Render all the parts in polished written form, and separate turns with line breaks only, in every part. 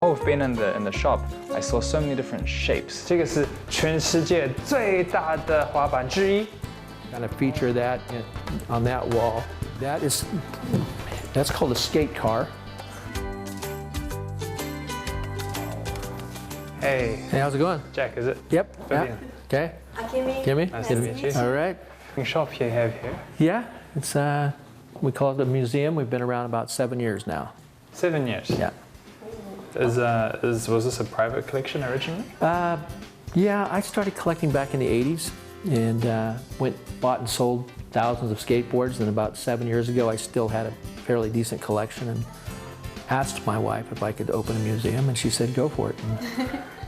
While we've been in the shop, I saw so many different shapes.
这个是全世界最大的滑板之一。
Kind of feature that on that wall. That's called a skate car.
Hey,
how's it going?
Jack, is it?
Yep. Yeah. Okay. Kimmy.
Nice to meet you.
All right.
Shop you have here.
Yeah, it's we call it a museum. We've been around about 7 years now.
7 years.
Yeah.
Was this a private collection originally?
Yeah, I started collecting back in the 80s and bought and sold thousands of skateboards. And about 7 years ago, I still had a fairly decent collection and asked my wife if I could open a museum, and she said, go for it. And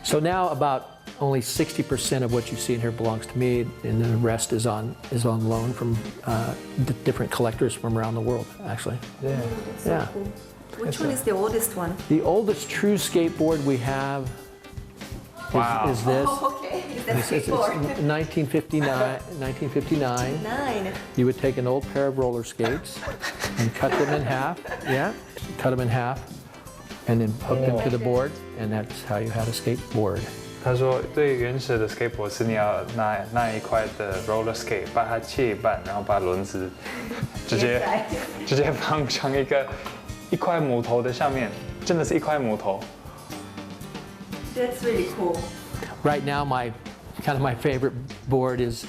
so now about only 60% of what you see in here belongs to me, and the rest is on loan from different collectors from around the world, actually.
Yeah.
That's so cool. Which one is the oldest one?
The oldest true skateboard we have is this.
Oh, okay. Is that
It's
skateboard?
1959.
9.
You would take an old pair of roller skates and cut them in half. Yeah, cut them in half, and then hook them to the board, and that's how you had a skateboard.
他说，最原始的 skateboard 是你要拿一块的 roller skate， 把它切一半，然后把轮子直接放上一块木头的上面，真的是一块木头。
That's really cool.
Right now, my favorite board is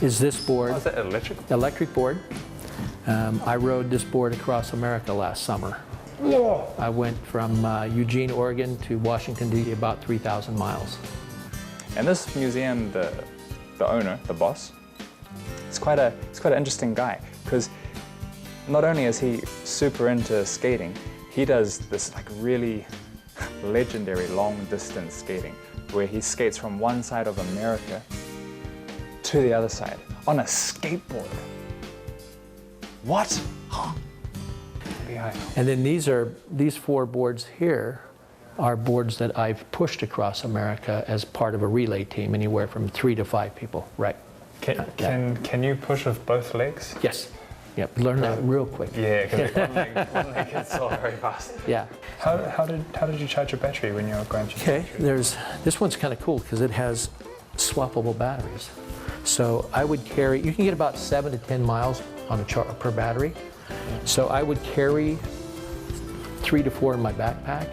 this board.
Is that electric?
Electric board. I rode this board across America last summer.
Whoa!
I went from Eugene, Oregon to Washington, D.C., about 3,000 miles.
And this museum, the owner, the boss, it's quite an interesting guy, because not only is he super into skating, he does this like really legendary long distance skating, where he skates from one side of America to the other side on a skateboard. What?
And then these 4 boards here are boards that I've pushed across America as part of a relay team, anywhere from 3 to 5 people. Right.
Can you push with both legs?
Yes. Yep. Learn that real quick.
Yeah, because one leg gets so very fast.
Yeah.
How did you charge your battery when you were going to?
Okay. This one's kind of cool because it has swappable batteries. So I would carry. You can get about 7 to 10 miles on per battery. So I would carry 3 to 4 in my backpack.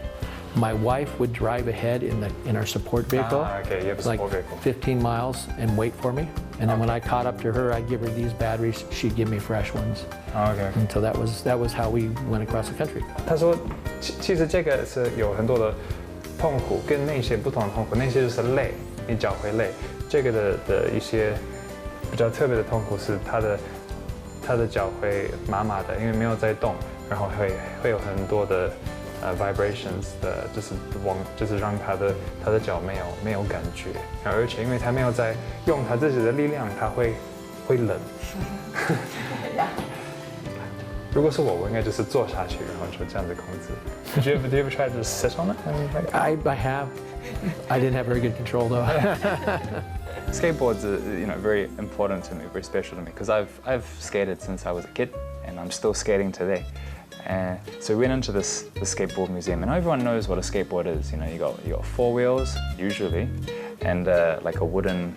My wife would drive ahead in our support vehicle,
okay, you have a support vehicle.
15 miles, and wait for me. And then when I caught up to her, I'd give her these batteries. She'd give me fresh ones.
Okay.
And so that was how we went across the country.
他说，其实这个是有很多的痛苦，跟那些不同的痛苦，那些就是累，你脚会累。这个的一些比较特别的痛苦是他的脚会麻麻的，因为没有在动，然后会有很多的vibrations 的，就是让他的脚没有感觉，而且因为他没有在用他自己的力量，他会冷。如果是我应该就是坐下去，然后就这样子控制。Did you ever try to sit on it?
I have. I didn't have very good control though.
Skateboards are, very important to me, very special to me, because I've skated since I was a kid, and I'm still skating today. And so we went into the skateboard museum, and everyone knows what a skateboard is. You got 4 wheels usually, and like a wooden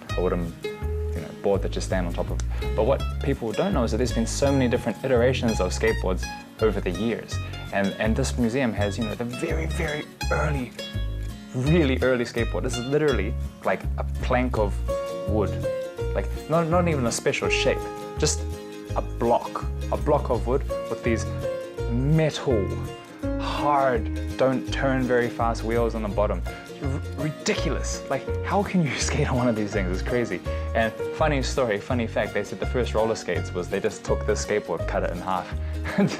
board that you stand on top of. But what people don't know is that there's been so many different iterations of skateboards over the years, and this museum has the very, very early, really early skateboard. This is literally like a plank of wood, like not even a special shape, just a block of wood with these metal, hard, don't turn very fast wheels on the bottom. Ridiculous. Like, how can you skate on one of these things? It's crazy. And funny fact, they said the first roller skates was they just took this skateboard, cut it in half, and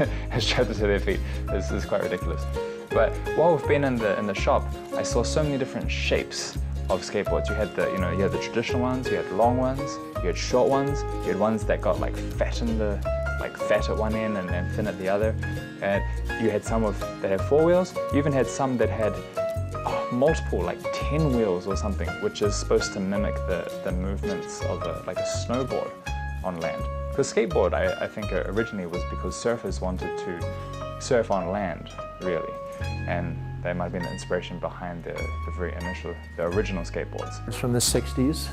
strapped it to their feet. This is quite ridiculous. But while we've been in the shop, I saw so many different shapes of skateboards. You had the traditional ones, you had long ones, you had short ones, you had ones that got fat at one end and then thin at the other. And you had some that had 4 wheels. You even had some that had multiple, like 10 wheels or something, which is supposed to mimic the movements of a snowboard on land. Because skateboard, I think originally was because surfers wanted to surf on land, really. And they might have been the inspiration behind the original skateboards.
It's from the 60s,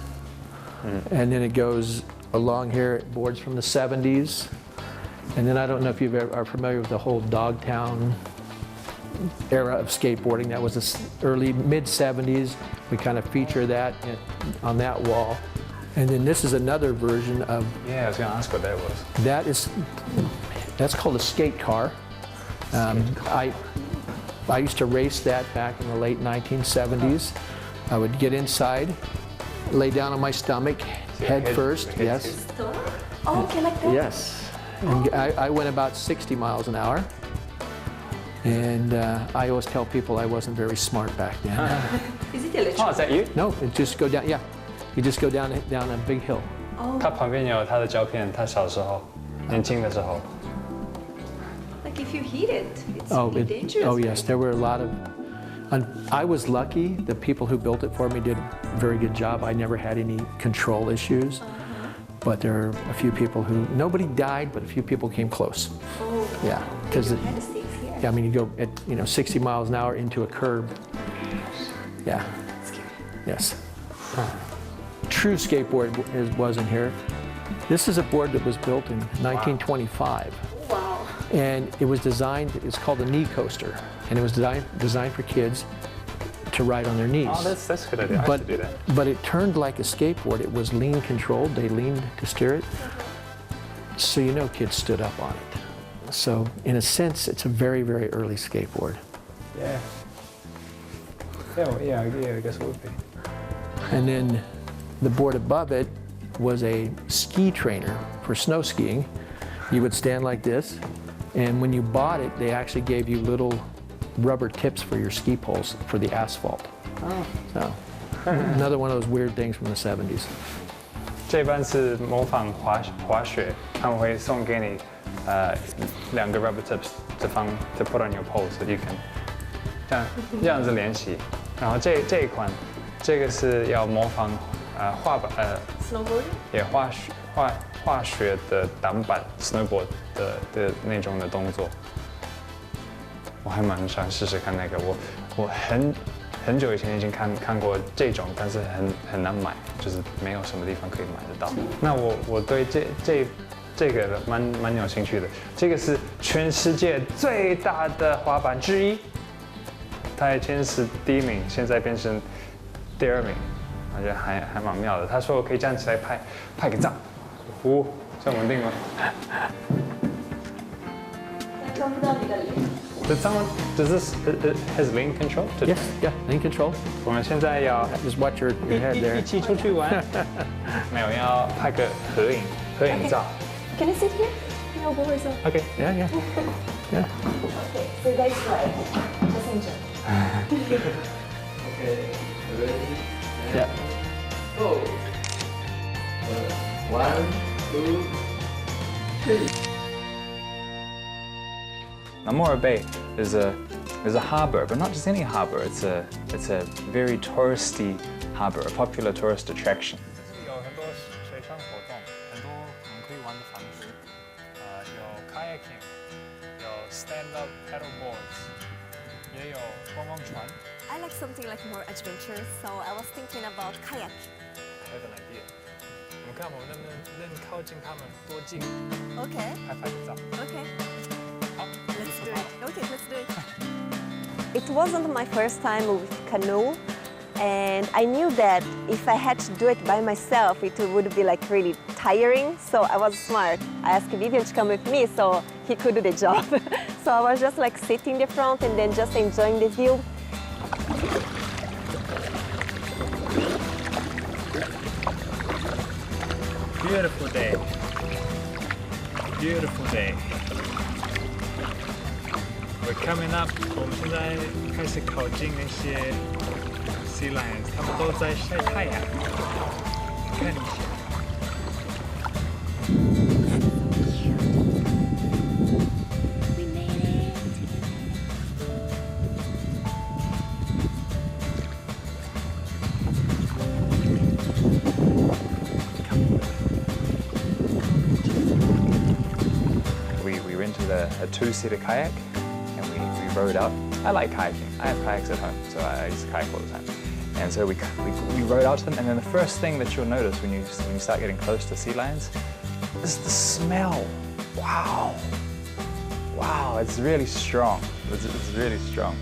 and then it goes along here, boards from the 70s, and then I don't know if you are familiar with the whole Dogtown era of skateboarding. That was the early, mid-70s. We kind of feature that on that wall. And then this is another version of...
Yeah, I was going to ask what that was.
That's called a skate car. I used to race that back in the late 1970s. I would get inside, lay down on my stomach, head first, yes.
Oh, okay, like that?
Yes. And I went about 60 miles an hour. And I always tell people I wasn't very smart back then.
Is it electric?
Oh, is that you?
No, it just go down, yeah. You just go down a big hill.
他旁边有他的照片，他小时候，年轻的时候。
Like if you hit it, it's really dangerous.
Oh yes, there were a lot of... I was lucky. The people who built it for me did a very good job. I never had any control issues. But there are a few people who... Nobody died, but a few people came close.
Oh,
Yeah, because...
you had to stay here.
Yeah, I mean, you go at 60 miles an hour into a curb. Yeah. Yes. True skateboard wasn't here. This is a board that was built in 1925.
Wow.
And it was designed, it's called a knee coaster. And it was designed for kids to ride on their knees.
Oh, that's a good idea. I used to do that.
But it turned like a skateboard. It was lean controlled. They leaned to steer it. So kids stood up on it. So in a sense, it's a very, very early skateboard.
Yeah. Yeah, I guess it would be.
And then the board above it was a ski trainer for snow skiing. You would stand like this, and when you bought it, they actually gave you little rubber tips for your ski poles for the asphalt.
Oh.
So another one of those weird things from the 70s.
这班是模仿滑雪，他们会送给你2个 rubber tips to put on your pole so you can 这样子练习。然后这一款，这个是要模仿滑板
Snowboarding?
也滑雪的挡板 snowboard 的那种的动作。我还蛮想试试看那个，我很久以前已经看过这种，但是很难买，就是没有什么地方可以买得到。那我对这个蛮有兴趣的。这个是全世界最大的滑板之一，它以前是第1名，现在变成第2名，我觉得还蛮妙的。他说我可以站起来拍个照，这样稳定吗？
看不到你的脸。
Does this has lane control?
Yes, yeah, lane control.
我们现在要
Just watch your head there.
一起出去玩，没有要拍个合影照。
Can I sit here? No, go yourself.
OK，
Yeah, yeah. Yeah.
Okay, so that's right. Just enjoy.
Okay, ready?
Yeah.
Go! 1, 2, 3.
Now Morro Bay is a harbor, but not just any harbor. It's a very touristy harbor, a popular tourist attraction.
有很多水上活动，很多我们可以玩的方式，有 kayaking， 有 stand-up paddle boards， 也有观光船。
I like something like more adventurous, so I was thinking about kayak.
I have an idea. 我们看我们能靠近他们多近，
Okay,
拍个照。
okay.
好
Let's do it. Okay, let's do it. It wasn't my first time with canoe, and I knew that if I had to do it by myself, it would be like really tiring. So I was smart. I asked Vivian to come with me so he could do the job. So I was just like sitting in the front and then just enjoying the view.
Beautiful day. Beautiful day. We're coming up. 我们现在开始靠近那些 sea lions， 他们都在晒太阳。看一下。
We made it.
We rented a 2-seater kayak and we rowed out I like kayaking. I have kayaks at home, so I used to kayak all the time. And so we rode out to them, and then the first thing that you'll notice when you start getting close to sea lions is the smell. Wow. Wow, it's really strong. It's really strong.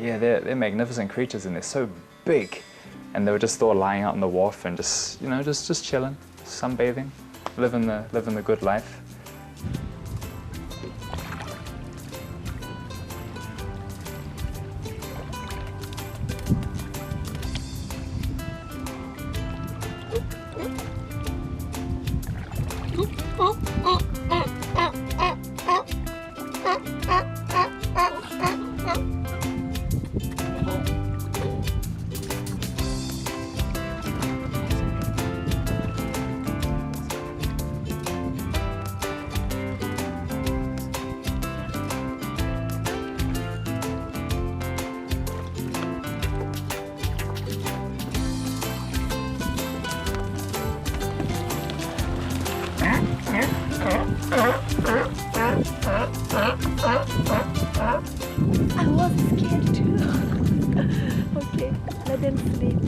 Yeah, they're magnificent creatures, and they're so big. And they were just all lying out on the wharf and just, just chilling, sunbathing, living the good life.
I was scared too. Okay, let them sleep.